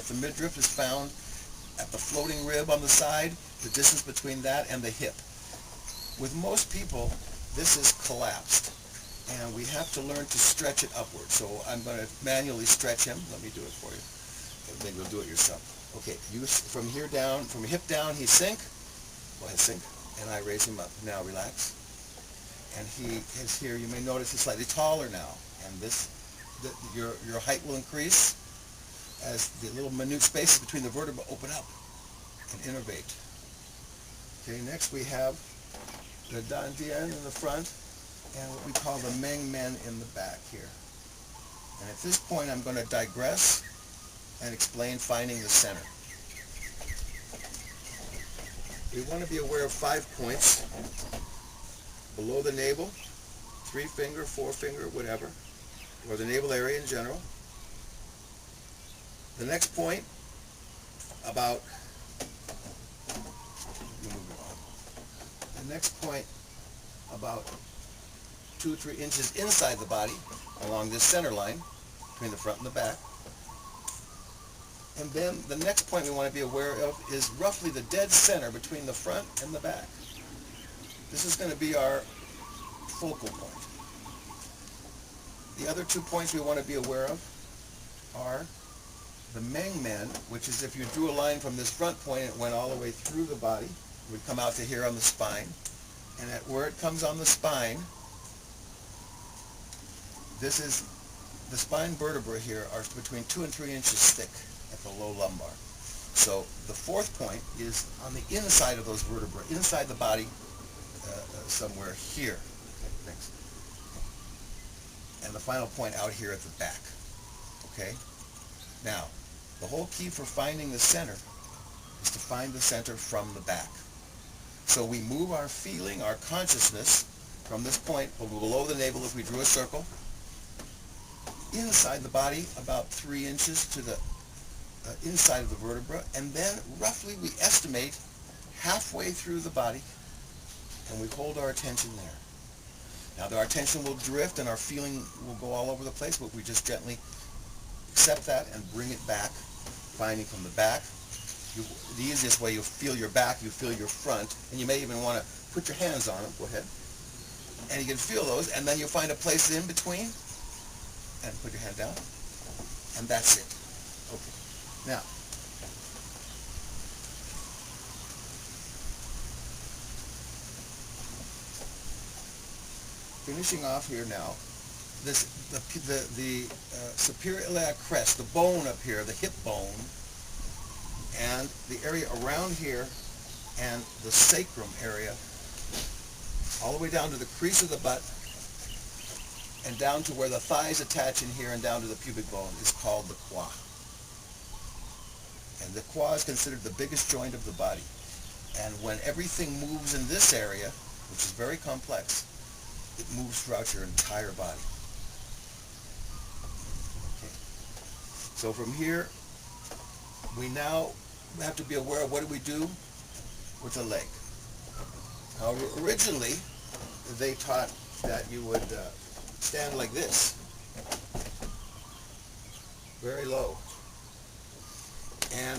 midriff. The midriff is found at the floating rib on the side, the distance between that and the hip. With most people, this is collapsed, and we have to learn to stretch it upward. So I'm going to manually stretch him. Let me do it for you. Maybe you'll do it yourself. Okay, you from here down, from hip down, he sink. Go ahead, sink. And I raise him up. Now relax. And he is here. You may notice he's slightly taller now, and your height will increase as the little minute spaces between the vertebrae open up and innervate. Okay, next we have the Dan Dian in the front and what we call the Meng Men in the back here. And at this point I'm going to digress and explain finding the center. We want to be aware of 5 points below the navel, 3 finger, 4 finger, whatever, or the navel area in general. The next point, about about 2-3 inches inside the body, along this center line, between the front and the back. And then the next point we want to be aware of is roughly the dead center between the front and the back. This is going to be our focal point. The other 2 points we want to be aware of are the Meng Men, which is if you drew a line from this front point and it went all the way through the body, it would come out to here on the spine. And at where it comes on the spine, this is the spine vertebrae here are between 2 and 3 inches thick at the low lumbar. So the 4th point is on the inside of those vertebrae, inside the body, somewhere here. Okay, thanks. And the final point out here at the back. Okay? Now, the whole key for finding the center is to find the center from the back. So we move our feeling, our consciousness, from this point below the navel if we drew a circle, inside the body about 3 inches to the inside of the vertebra, and then roughly we estimate halfway through the body, and we hold our attention there. Now our attention will drift and our feeling will go all over the place, but we just gently accept that and bring it back, finding from the back. The easiest way, you'll feel your back, you feel your front, and you may even want to put your hands on them. Go ahead. And you can feel those, and then you'll find a place in between, and put your hand down, and that's it. Okay. Now, finishing off here now, the superior iliac crest, the bone up here, the hip bone, and the area around here and the sacrum area, all the way down to the crease of the butt and down to where the thighs attach in here and down to the pubic bone is called the qua. And the qua is considered the biggest joint of the body. And when everything moves in this area, which is very complex, it moves throughout your entire body. Okay. So from here, we now have to be aware of what do we do with the leg. Now, originally, they taught that you would stand like this, very low. And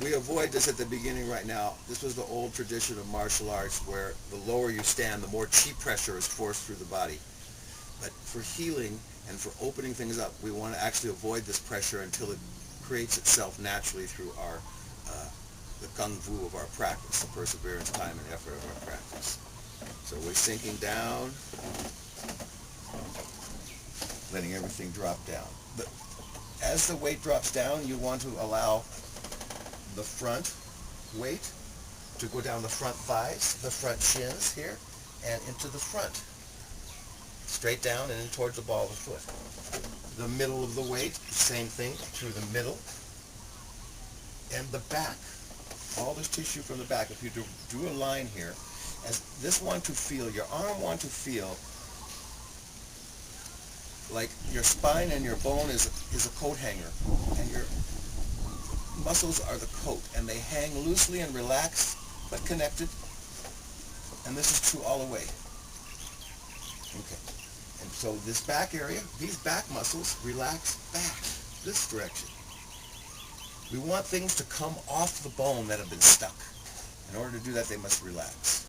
we avoid this at the beginning right now. This was the old tradition of martial arts where the lower you stand, the more chi pressure is forced through the body. But for healing and for opening things up, we want to actually avoid this pressure until it creates itself naturally through our the kung fu of our practice, the perseverance, time, and effort of our practice. So we're sinking down, letting everything drop down. But as the weight drops down, you want to allow the front weight to go down the front thighs, the front shins here, and into the front. Straight down and in towards the ball of the foot. The middle of the weight, same thing, through the middle. And the back, all this tissue from the back. If you drew a line here, as this want to feel, your arm want to feel like your spine and your bone is a coat hanger, and your muscles are the coat, and they hang loosely and relaxed, but connected. And this is true all the way. Okay. And so this back area, these back muscles relax back, this direction. We want things to come off the bone that have been stuck. In order to do that, they must relax.